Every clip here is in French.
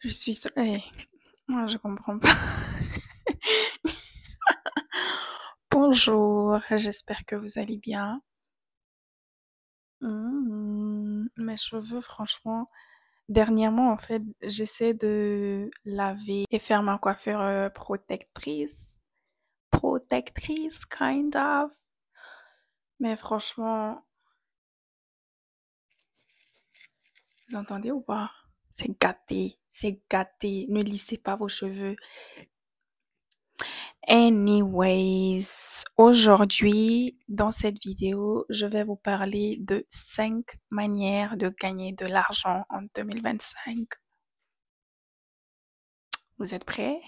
Je suis moi je comprends pas. Bonjour, j'espère que vous allez bien. Mes cheveux, franchement, dernièrement, en fait, j'essaie de laver et faire ma coiffure protectrice. Protectrice, kind of. Mais franchement, vous entendez ou pas? C'est gâté, c'est gâté. Ne lissez pas vos cheveux. Anyways, aujourd'hui, dans cette vidéo, je vais vous parler de 5 manières de gagner de l'argent en 2025. Vous êtes prêts?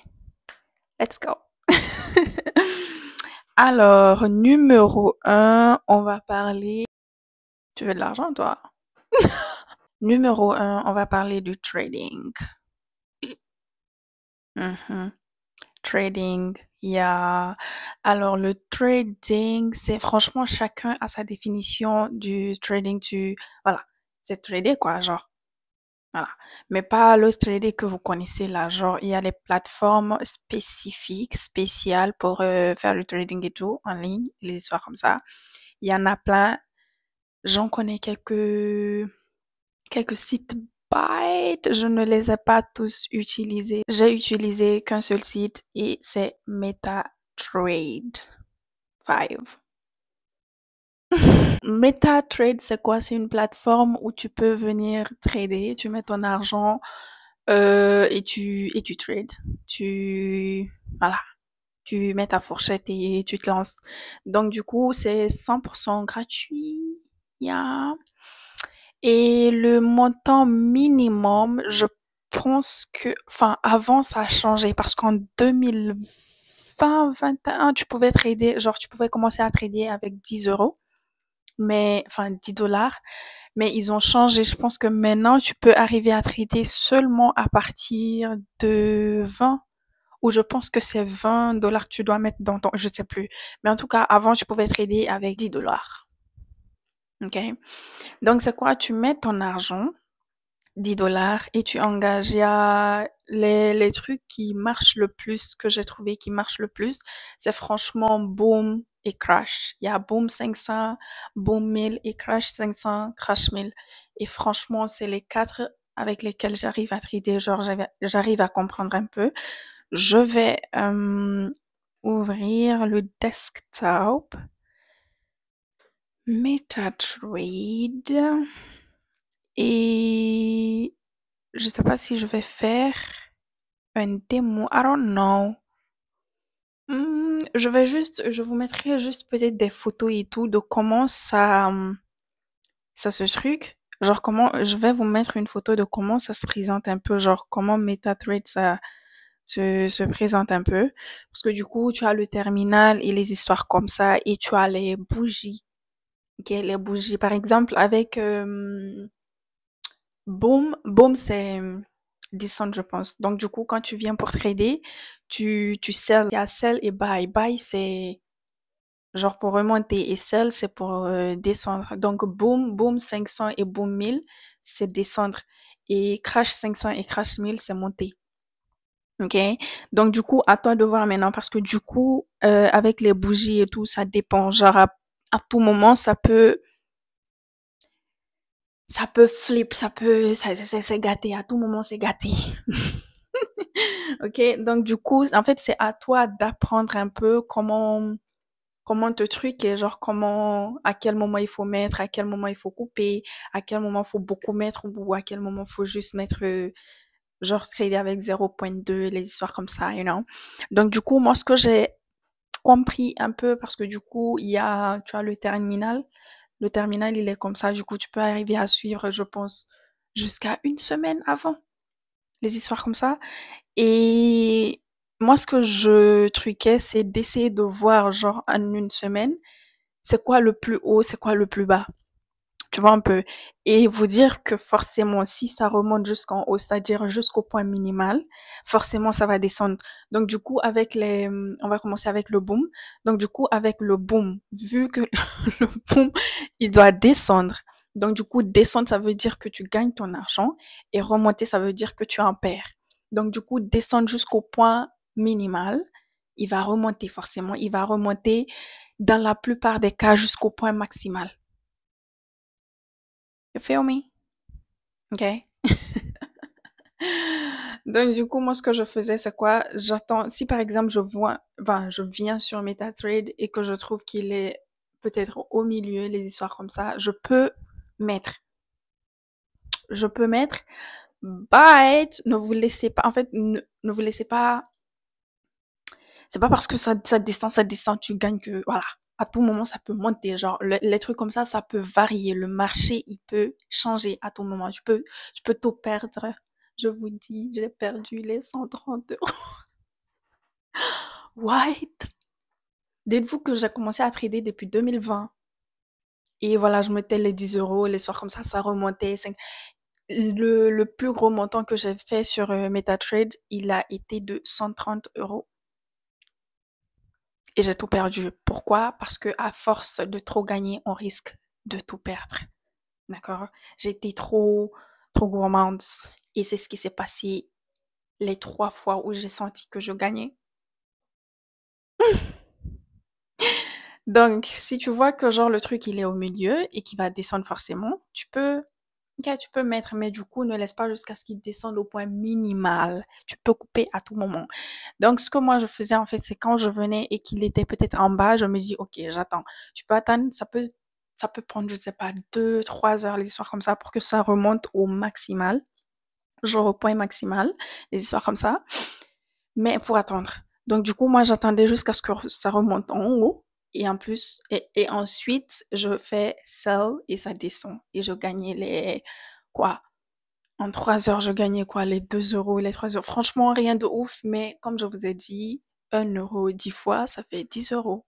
Let's go! Alors, numéro un, on va parler... Tu veux de l'argent, toi? Numéro un, on va parler du trading. Mhm. Trading, il y a... Alors, le trading, c'est franchement, chacun a sa définition du trading. Voilà, c'est trader, quoi, genre. Voilà. Mais pas le trader que vous connaissez là. Genre, il y a les plateformes spécifiques, spéciales pour faire le trading et tout, en ligne, les histoires comme ça. Il y en a plein. J'en connais quelques sites Byte. Je ne les ai pas tous utilisés. J'ai utilisé qu'un seul site et c'est MetaTrade 5. MetaTrade, c'est quoi? C'est une plateforme où tu peux venir trader, tu mets ton argent et tu trades. Voilà, tu mets ta fourchette et tu te lances. Donc du coup, c'est 100% gratuit. Yeah. Et le montant minimum, je pense que, enfin, avant ça a changé parce qu'en 2020, 21, tu pouvais trader, genre tu pouvais commencer à trader avec 10 euros, mais, enfin 10 dollars, mais ils ont changé. Je pense que maintenant tu peux arriver à trader seulement à partir de 20, ou je pense que c'est 20 dollars que tu dois mettre dans ton, je sais plus. Mais en tout cas, avant, tu pouvais trader avec 10 dollars. OK? Donc, c'est quoi? Tu mets ton argent, 10 dollars, et tu engages. Il y a les trucs qui marchent le plus, que j'ai trouvé qui marchent le plus, c'est franchement Boom et Crash. Il y a Boom 500, Boom 1000 et Crash 500, Crash 1000. Et franchement, c'est les quatre avec lesquels j'arrive à trader. Genre, j'arrive à comprendre un peu. Je vais ouvrir le desktop, MetaTrade, et je sais pas si je vais faire un démo. I don't know. Je vous mettrai juste peut-être des photos et tout de comment ça se truc. Genre comment, je vais vous mettre une photo de comment ça se présente un peu, genre comment MetaTrade ça se présente un peu. Parce que du coup, tu as le terminal et les histoires comme ça, et tu as les bougies. Ok, les bougies. Par exemple, avec Boom, c'est descendre, je pense. Donc, du coup, quand tu viens pour trader, tu sell. Il y a sell et buy. Buy, c'est genre pour remonter, et sell, c'est pour descendre. Donc, Boom 500 et Boom 1000, c'est descendre. Et Crash 500 et Crash 1000, c'est monter. OK? Donc, du coup, à toi de voir maintenant, parce que du coup, avec les bougies et tout, ça dépend. Genre, à tout moment, ça peut flip, c'est gâté. À tout moment, c'est gâté. OK? Donc, du coup, en fait, c'est à toi d'apprendre un peu comment te truquer, genre comment, à quel moment il faut mettre, à quel moment il faut couper, à quel moment il faut beaucoup mettre, ou à quel moment il faut juste mettre, genre trader avec 0,2, les histoires comme ça, you know. Donc, du coup, moi, ce que j'ai compris un peu, parce que du coup, tu as le terminal. Le terminal, il est comme ça. Du coup, tu peux arriver à suivre, je pense, jusqu'à une semaine avant, les histoires comme ça. Et moi, ce que je truquais, c'est d'essayer de voir, genre, en une semaine, c'est quoi le plus haut, c'est quoi le plus bas. Tu vois un peu. Et vous dire que forcément, si ça remonte jusqu'en haut, c'est-à-dire jusqu'au point minimal, forcément, ça va descendre. Donc, du coup, on va commencer avec le boom. Donc, du coup, avec le boom, vu que le boom, il doit descendre. Donc, du coup, descendre, ça veut dire que tu gagnes ton argent, et remonter, ça veut dire que tu en perds. Donc, du coup, descendre jusqu'au point minimal, il va remonter forcément. Il va remonter dans la plupart des cas jusqu'au point maximal. You feel me? OK? Donc, du coup, moi, ce que je faisais, c'est quoi? J'attends, si par exemple, je viens sur MetaTrade et que je trouve qu'il est peut-être au milieu, les histoires comme ça, mettre. Je peux mettre, but ne vous laissez pas, en fait, ne vous laissez pas, c'est pas parce que ça descend, tu gagnes que, voilà. À tout moment, ça peut monter. Genre, les trucs comme ça peut varier. Le marché, il peut changer à tout moment. Tu peux tout perdre. Je vous dis, j'ai perdu les 130 euros. What? Dites-vous que j'ai commencé à trader depuis 2020. Et voilà, je mettais les 10 euros, les soirs comme ça remontait. Le plus gros montant que j'ai fait sur MetaTrade, il a été de 130 euros. Et j'ai tout perdu. Pourquoi? Parce que à force de trop gagner, on risque de tout perdre. D'accord? J'étais trop gourmande. Et c'est ce qui s'est passé les 3 fois où j'ai senti que je gagnais. Donc, si tu vois que genre le truc il est au milieu et qu'il va descendre forcément, ok, tu peux mettre, mais du coup, ne laisse pas jusqu'à ce qu'il descende au point minimal. Tu peux couper à tout moment. Donc, ce que moi je faisais en fait, c'est quand je venais et qu'il était peut-être en bas, je me dis, ok, j'attends. Tu peux attendre, ça peut prendre, je sais pas, 2, 3 heures, les histoires comme ça, pour que ça remonte au maximal, genre au point maximal, les histoires comme ça. Mais il faut attendre. Donc, du coup, moi, j'attendais jusqu'à ce que ça remonte en haut. Et en plus, et ensuite, je fais sell et ça descend. Et je gagnais quoi? En 3 heures, je gagnais quoi? Les 2 euros, les 3 euros. Franchement, rien de ouf, mais comme je vous ai dit, 1 euro 10 fois, ça fait 10 euros.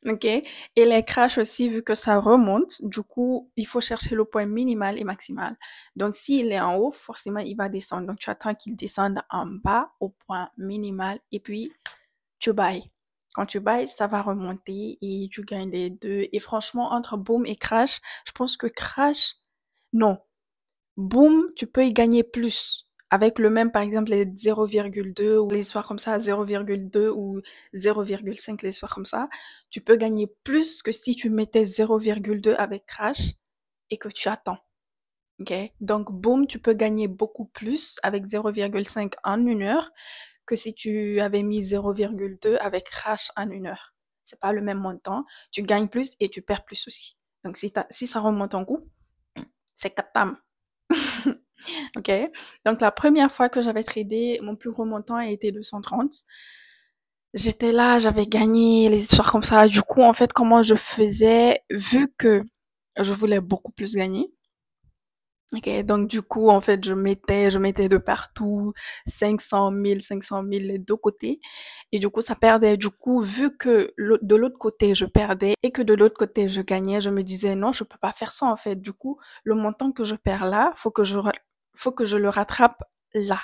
OK? Et les crashs aussi, vu que ça remonte, du coup, il faut chercher le point minimal et maximal. Donc, s'il est en haut, forcément, il va descendre. Donc, tu attends qu'il descende en bas au point minimal et puis tu buy. Quand tu buy, ça va remonter et tu gagnes les deux. Et franchement, entre boom et crash, je pense que crash, non. Boom, tu peux y gagner plus. Avec le même, par exemple, les 0,2 ou les histoires comme ça, 0,2 ou 0,5, les histoires comme ça, tu peux gagner plus que si tu mettais 0,2 avec crash et que tu attends. OK? Donc, boom, tu peux gagner beaucoup plus avec 0,5 en 1 heure que si tu avais mis 0,2 avec crash en 1 heure. C'est pas le même montant. Tu gagnes plus et tu perds plus aussi. Donc, si ça remonte en coup, c'est katam. OK? Donc la première fois que j'avais tradé, mon plus gros montant a été 230. J'étais là, j'avais gagné les histoires comme ça. Du coup, en fait, comment je faisais, vu que je voulais beaucoup plus gagner. OK, donc du coup, en fait, je mettais de partout 500 000 les deux côtés. Et du coup, ça perdait. Du coup, vu que de l'autre côté, je perdais et que de l'autre côté, je gagnais, je me disais, non, je peux pas faire ça, en fait. Du coup, le montant que je perds là, faut que je le rattrape là.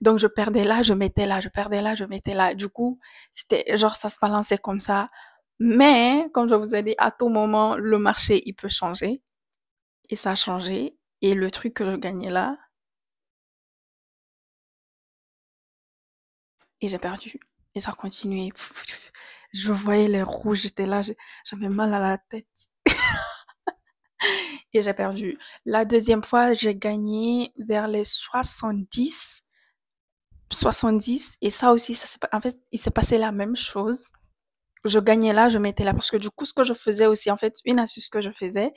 Donc, je perdais là, je mettais là, je perdais là, je mettais là. Du coup, c'était genre, ça se balançait comme ça. Mais, comme je vous ai dit, à tout moment, le marché, il peut changer. Et ça a changé. Et le truc que je gagnais là, et j'ai perdu. Et ça a continué. Je voyais les rouges, j'étais là, j'avais mal à la tête. Et j'ai perdu. La deuxième fois, j'ai gagné vers les 70. 70. Et ça aussi, en fait, il s'est passé la même chose. Je gagnais là, je mettais là. Parce que du coup, ce que je faisais aussi, en fait, une astuce que je faisais,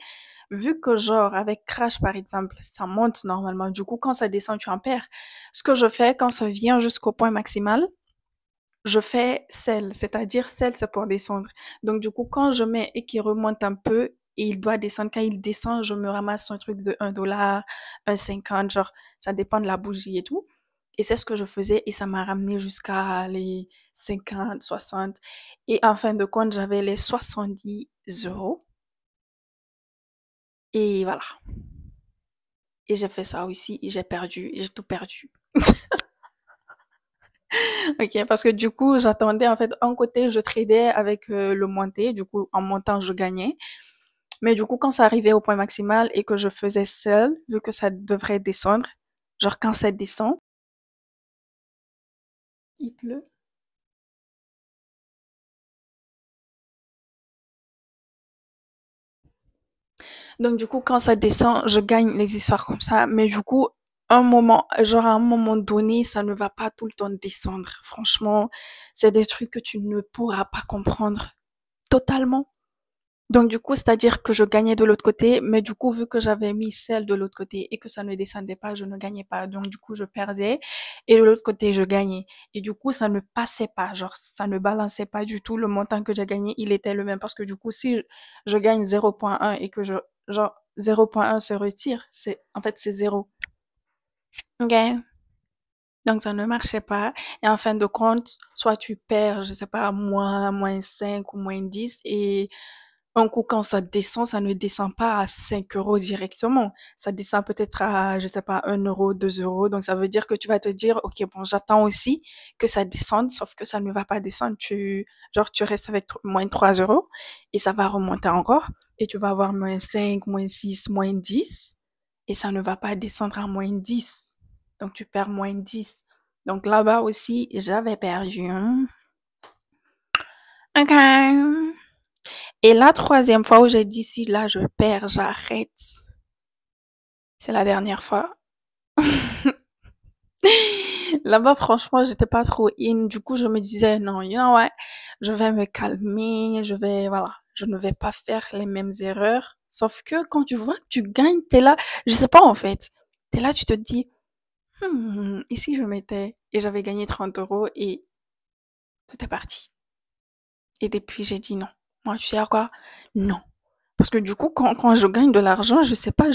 vu que genre avec Crash par exemple, ça monte normalement, du coup quand ça descend, tu en perds. Ce que je fais quand ça vient jusqu'au point maximal, je fais sell, c'est-à-dire sell c'est pour descendre. Donc du coup quand je mets et qu'il remonte un peu et il doit descendre, quand il descend, je me ramasse un truc de 1 dollar, 1,50, genre ça dépend de la bougie et tout. Et c'est ce que je faisais et ça m'a ramené jusqu'à les 50, 60. Et en fin de compte, j'avais les 70 euros. Et voilà. Et j'ai fait ça aussi, et j'ai perdu, j'ai tout perdu. Ok, parce que du coup, j'attendais, en fait, un côté, je tradais avec le monté, du coup, en montant, je gagnais. Mais du coup, quand ça arrivait au point maximal et que je faisais sell, vu que ça devrait descendre, Genre quand ça descend, il pleut. Donc du coup, quand ça descend, je gagne les histoires comme ça. Mais du coup, à un moment donné, ça ne va pas tout le temps descendre. Franchement, c'est des trucs que tu ne pourras pas comprendre totalement. Donc du coup, c'est-à-dire que je gagnais de l'autre côté, mais du coup, vu que j'avais mis celle de l'autre côté et que ça ne descendait pas, je ne gagnais pas. Donc du coup, je perdais et de l'autre côté, je gagnais. Et du coup, ça ne passait pas, genre ça ne balançait pas du tout. Le montant que j'ai gagné, il était le même parce que du coup, si je gagne 0,1 et que genre 0,1 se retire, en fait, c'est zéro. Ok? Donc ça ne marchait pas. Et en fin de compte, soit tu perds, je sais pas, moins 5 ou moins 10 et un coup, quand ça descend, ça ne descend pas à 5 euros directement. Ça descend peut-être à, je sais pas, 1 euro, 2 euros. Donc, ça veut dire que tu vas te dire, OK, bon, j'attends aussi que ça descende, sauf que ça ne va pas descendre. Genre, tu restes avec moins 3 euros et ça va remonter encore et tu vas avoir moins 5, moins 6, moins 10 et ça ne va pas descendre à moins 10. Donc, tu perds moins 10. Donc, là-bas aussi, j'avais perdu. Hein. OK. Et la troisième fois où j'ai dit si là je perds, j'arrête. C'est la dernière fois. Là-bas, franchement, j'étais pas trop in. Du coup, je me disais, non, you know what, je vais me calmer, voilà, je ne vais pas faire les mêmes erreurs. Sauf que quand tu vois que tu gagnes, t'es là, je sais pas en fait. T'es là, tu te dis, ici je mettais et j'avais gagné 30 euros et tout est parti. Et depuis, j'ai dit non. Moi, tu sais à quoi? Non. Parce que du coup, quand je gagne de l'argent, je sais pas,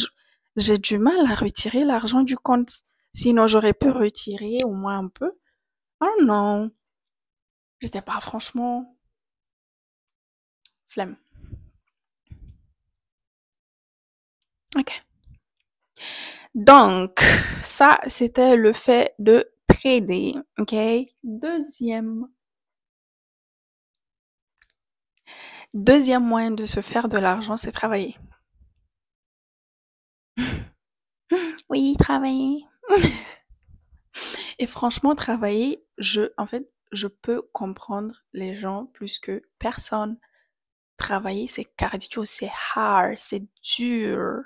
j'ai du mal à retirer l'argent du compte. Sinon, j'aurais pu retirer au moins un peu. Oh non. Je sais pas, franchement, flemme. Ok. Donc, ça, c'était le fait de trader. Ok. Deuxième, deuxième moyen de se faire de l'argent, c'est travailler. Oui, travailler. Et franchement, travailler, en fait, je peux comprendre les gens plus que personne. Travailler, c'est cardio, c'est hard, c'est dur.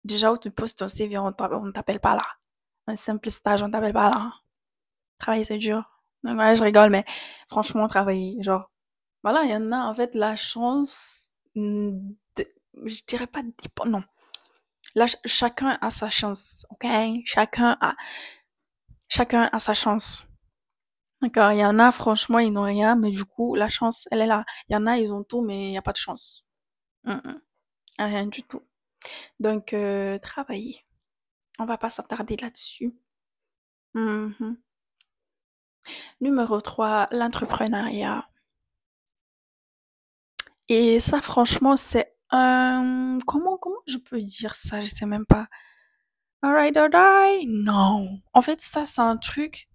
Déjà, où tu poses ton CV, on t'appelle pas là. Un simple stage, on t'appelle pas là. Travailler, c'est dur. Donc, ouais, je rigole, mais franchement, travailler, genre, voilà, il y en a, en fait, la chance, je dirais pas, non. Là, chacun a sa chance, ok? Chacun a sa chance. D'accord, il y en a, franchement, ils n'ont rien, mais du coup, la chance, elle est là. Il y en a, ils ont tout, mais il n'y a pas de chance. Mm, mm. Rien du tout. Donc, travailler. On va pas s'attarder là-dessus. Mhm. Numéro 3, l'entrepreneuriat. Et ça, franchement, c'est un... comment je peux dire ça? Je sais même pas. Un ride or die? Non. En fait, ça, c'est un truc,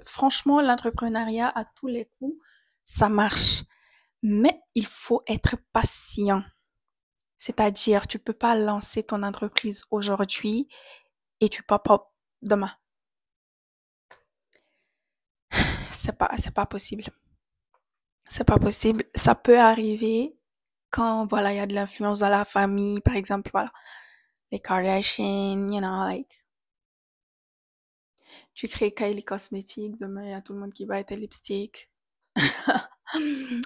franchement, l'entrepreneuriat, à tous les coups, ça marche. Mais il faut être patient. C'est-à-dire, tu peux pas lancer ton entreprise aujourd'hui et tu pop-up demain. C'est pas possible. C'est pas possible. Ça peut arriver quand, voilà, il y a de l'influence dans la famille, par exemple, voilà, les Kardashian, like, tu crées Kylie Cosmetics, demain, il y a tout le monde qui va être lipstick.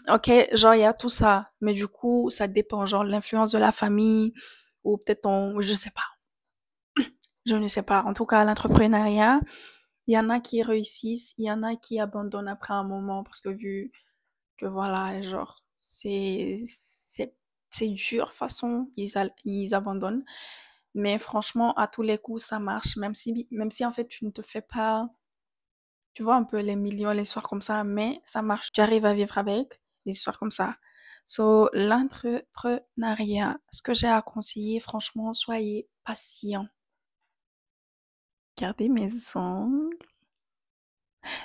Ok, genre, il y a tout ça. Mais du coup, ça dépend, genre, l'influence de la famille, ou peut-être je sais pas. Je ne sais pas. En tout cas, l'entrepreneuriat, il y en a qui réussissent, il y en a qui abandonnent après un moment parce que vu que voilà, genre, c'est dur, de toute façon, ils abandonnent. Mais franchement, à tous les coups, ça marche, même si en fait, tu ne te fais pas, tu vois, un peu les millions, les histoires comme ça, mais ça marche. Tu arrives à vivre avec les histoires comme ça. So, l'entrepreneuriat, ce que j'ai à conseiller, franchement, soyez patient. Gardez mes ongles.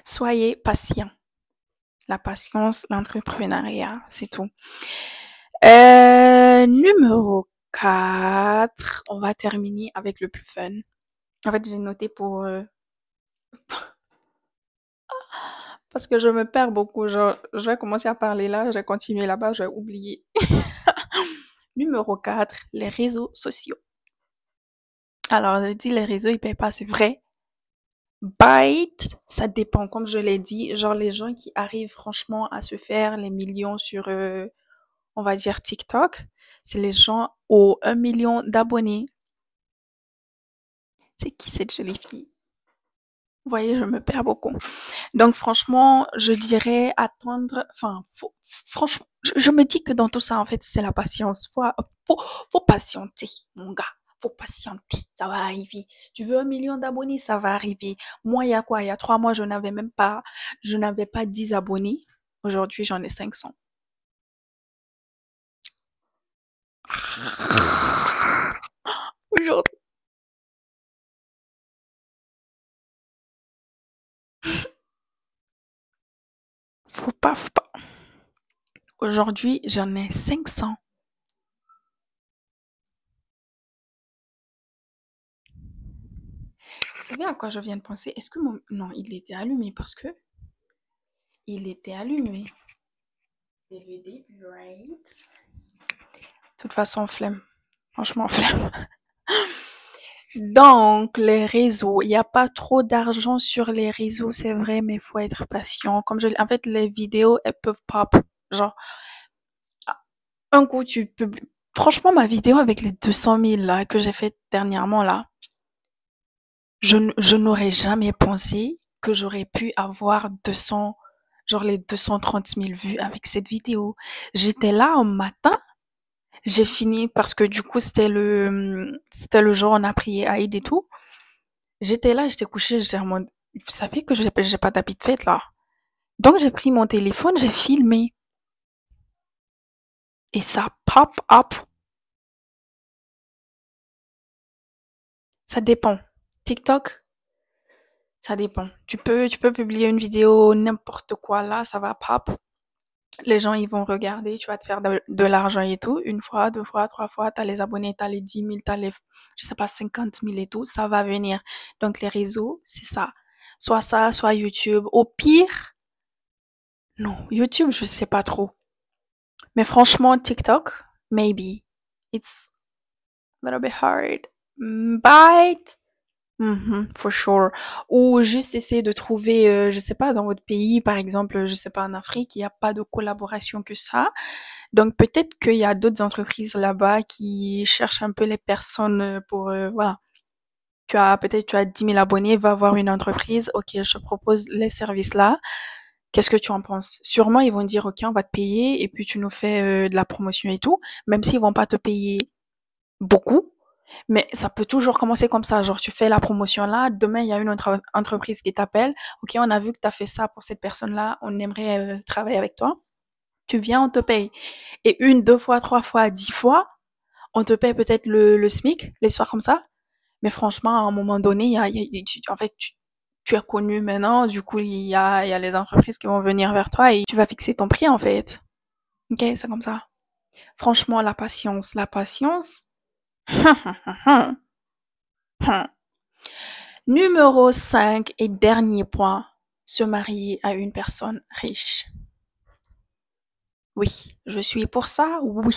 Soyez patient. La patience, l'entrepreneuriat, c'est tout. Numéro 4, on va terminer avec le plus fun. En fait, j'ai noté pour parce que je me perds beaucoup. Genre, je vais commencer à parler là, je vais continuer là-bas, je vais oublier. Numéro 4, les réseaux sociaux. Alors, j'ai dit les réseaux, ils payent pas, c'est vrai. Byte, ça dépend, comme je l'ai dit. Genre, les gens qui arrivent franchement à se faire les millions sur, on va dire, TikTok, c'est les gens aux 1 million d'abonnés. C'est qui cette jolie fille? Vous voyez, je me perds beaucoup. Donc franchement, je dirais attendre, enfin, franchement, je me dis que dans tout ça, en fait, c'est la patience. Faut, faut patienter, mon gars. Faut patienter, ça va arriver. Tu veux 1 million d'abonnés, ça va arriver. Moi, il y a quoi? Il y a 3 mois, je n'avais pas 10 abonnés. Aujourd'hui, j'en ai 500. Aujourd'hui, faut pas. Aujourd'hui, j'en ai 500. Vous savez à quoi je viens de penser? Est-ce que mon... Non, il était allumé parce que... Il était allumé. Dès le début, right? De toute façon, flemme. Franchement, flemme. Donc, les réseaux. Il n'y a pas trop d'argent sur les réseaux, c'est vrai, mais il faut être patient. En fait, les vidéos, elles peuvent pop. Genre, un coup, tu publies. Franchement, ma vidéo avec les 200 000 là, que j'ai faite dernièrement là, je n'aurais jamais pensé que j'aurais pu avoir 200, genre les 230 000 vues avec cette vidéo. J'étais là un matin. J'ai fini parce que du coup, c'était le jour où on a prié Aïd et tout. J'étais là, j'étais couchée, j'étais en mode, vous savez que j'ai pas d'habit de fête, là. Donc, j'ai pris mon téléphone, j'ai filmé. Et ça pop up. Ça dépend. TikTok, ça dépend. Tu peux publier une vidéo, n'importe quoi, là, ça va pop. Les gens, ils vont regarder, tu vas te faire de l'argent et tout. Une fois, deux fois, trois fois, t'as les abonnés, t'as les 10 000, t'as les, je sais pas, 50 000 et tout, ça va venir. Donc, les réseaux, c'est ça, soit YouTube. Au pire, non, YouTube, je sais pas trop. Mais franchement, TikTok, maybe. It's a little bit hard. But, for sure. Ou juste essayer de trouver, je sais pas, dans votre pays, par exemple, je sais pas, en Afrique, il n'y a pas de collaboration que ça. Donc peut-être qu'il y a d'autres entreprises là-bas qui cherchent un peu les personnes pour, voilà. Peut-être tu as 10 000 abonnés, va voir une entreprise, ok, je te propose les services là. Qu'est-ce que tu en penses? Sûrement, ils vont dire, ok, on va te payer et puis tu nous fais de la promotion et tout, même s'ils vont pas te payer beaucoup. Mais ça peut toujours commencer comme ça. Genre, tu fais la promotion là, demain, il y a une autre entreprise qui t'appelle. Ok, on a vu que tu as fait ça pour cette personne-là, on aimerait travailler avec toi. Tu viens, on te paye. Et une, deux fois, trois fois, 10 fois, on te paye peut-être le SMIC, les soirs comme ça. Mais franchement, à un moment donné, en fait, tu es connu maintenant, du coup, il y a les entreprises qui vont venir vers toi et tu vas fixer ton prix, en fait. Ok, c'est comme ça. Franchement, la patience, la patience. Numéro 5 et dernier point, se marier à une personne riche. Oui, je suis pour ça, oui.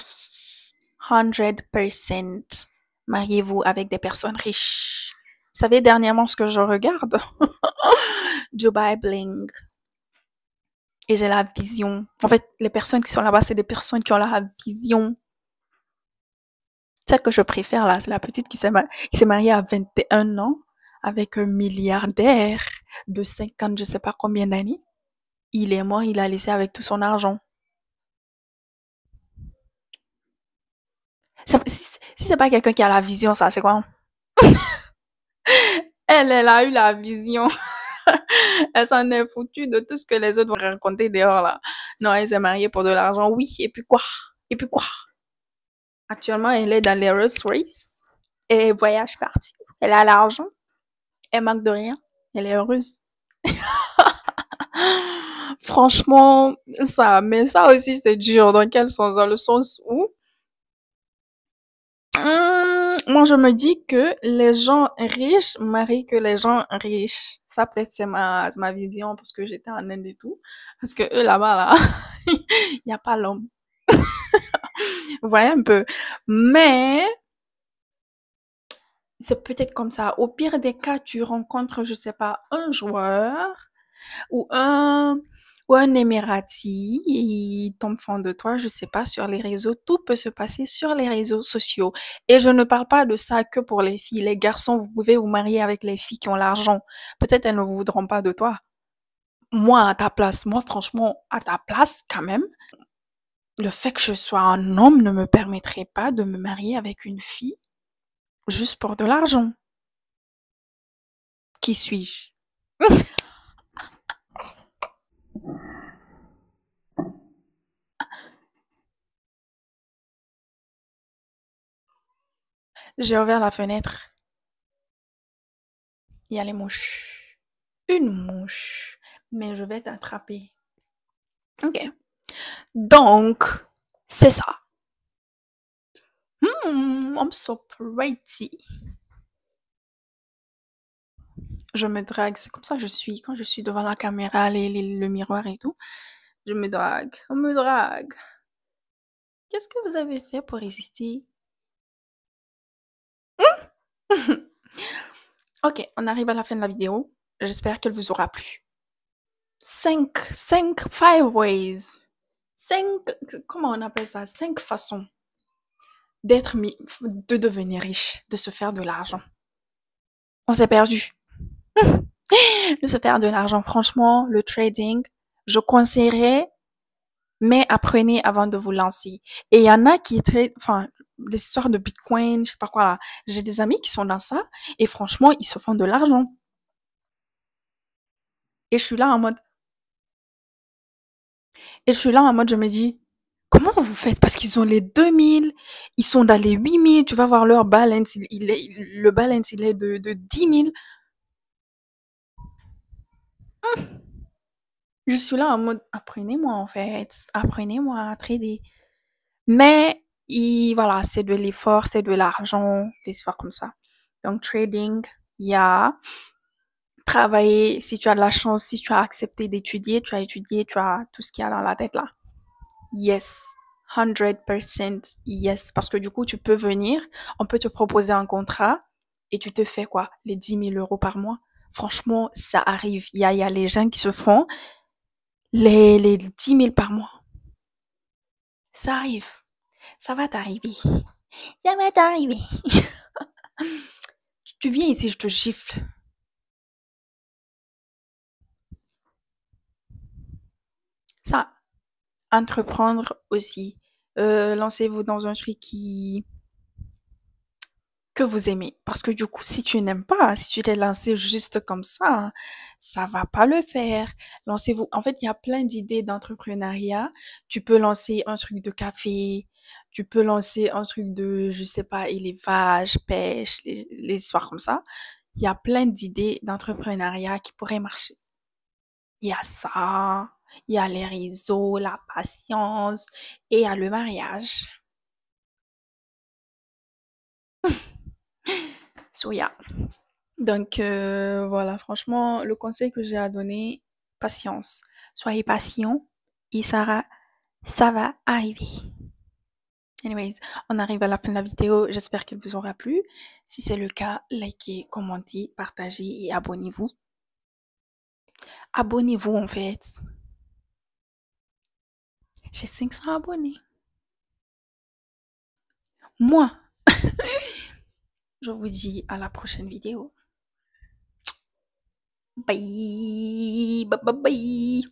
100%. Mariez-vous avec des personnes riches. Vous savez dernièrement ce que je regarde? Dubai Bling. Et j'ai la vision. En fait, les personnes qui sont là-bas, c'est des personnes qui ont la vision. Celle que je préfère là, c'est la petite qui s'est mariée à 21 ans avec un milliardaire de 50, je sais pas combien d'années. Il est mort, il a laissé avec tout son argent. Si c'est pas quelqu'un qui a la vision, ça, c'est quoi? Elle a eu la vision. Elle s'en est foutue de tout ce que les autres vont raconter dehors, là. Non, elle s'est mariée pour de l'argent, oui. Et puis quoi? Et puis quoi? Actuellement, elle est dans les Rolls Royce. Et voyage partout. Elle a l'argent. Elle manque de rien. Elle est heureuse. Franchement, mais ça aussi, c'est dur. Dans quel sens? Dans le sens où, Moi, je me dis que les gens riches marient que les gens riches. Ça, peut-être, c'est ma vision parce que j'étais en Inde et tout. Parce que eux, là-bas, là, il n'y a pas l'homme. Vous voyez un peu. Mais, c'est peut-être comme ça. Au pire des cas, tu rencontres, je sais pas, un joueur ou un Émirati, il tombe fan de toi, je sais pas, sur les réseaux. Tout peut se passer sur les réseaux sociaux. Et je ne parle pas de ça que pour les filles. Les garçons, vous pouvez vous marier avec les filles qui ont l'argent. Peut-être elles ne voudront pas de toi. Moi, à ta place, moi, franchement, à ta place, quand même, le fait que je sois un homme ne me permettrait pas de me marier avec une fille juste pour de l'argent. Qui suis-je? J'ai ouvert la fenêtre. Il y a les mouches. Une mouche. Mais je vais t'attraper. Ok. Donc, c'est ça. I'm so pretty. Je me drague. C'est comme ça que je suis. Quand je suis devant la caméra, le miroir et tout, je me drague. On me drague. Qu'est-ce que vous avez fait pour résister? Ok, on arrive à la fin de la vidéo. J'espère qu'elle vous aura plu. 5 ways. 5, comment on appelle ça? 5 façons de devenir riche, de se faire de l'argent. On s'est perdu. De se faire de l'argent. Franchement, le trading, je conseillerais, mais apprenez avant de vous lancer. Et il y en a qui trade, enfin, les histoires de Bitcoin, je sais pas quoi là. J'ai des amis qui sont dans ça et franchement, ils se font de l'argent. Et je suis là en mode, je me dis, comment vous faites? Parce qu'ils ont les 2000, ils sont dans les 8000, tu vas voir leur balance, le balance, il est de 10 000. Je suis là en mode, apprenez-moi en fait, apprenez-moi à trader. Mais voilà, c'est de l'effort, c'est de l'argent, des histoires comme ça. Donc trading, il y a travailler, si tu as de la chance, si tu as accepté d'étudier, tu as étudié, tu as tout ce qu'il y a dans la tête là. Yes. 100% yes. Parce que du coup, tu peux venir, on peut te proposer un contrat et tu te fais quoi? Les 10 000 € par mois. Franchement, ça arrive. Il y a les gens qui se font les 10 000 par mois. Ça arrive. Ça va t'arriver. Ça va t'arriver. Tu viens ici, je te gifle. Ça, entreprendre aussi. Lancez-vous dans un truc que vous aimez. Parce que du coup, si tu n'aimes pas, si tu t'es lancé juste comme ça va pas le faire. Lancez-vous. En fait, il y a plein d'idées d'entrepreneuriat. Tu peux lancer un truc de café. Tu peux lancer un truc de, je sais pas, élevage, pêche, les histoires comme ça. Il y a plein d'idées d'entrepreneuriat qui pourraient marcher. Il y a ça, il y a les réseaux, la patience et il y a le mariage. So, yeah. Donc, voilà, franchement, le conseil que j'ai à donner, patience. Soyez patient et ça va arriver. Anyways, on arrive à la fin de la vidéo. J'espère qu'elle vous aura plu. Si c'est le cas, likez, commentez, partagez et abonnez-vous. Abonnez-vous en fait. J'ai 500 abonnés. Moi, je vous dis à la prochaine vidéo. Bye, bye, bye, bye.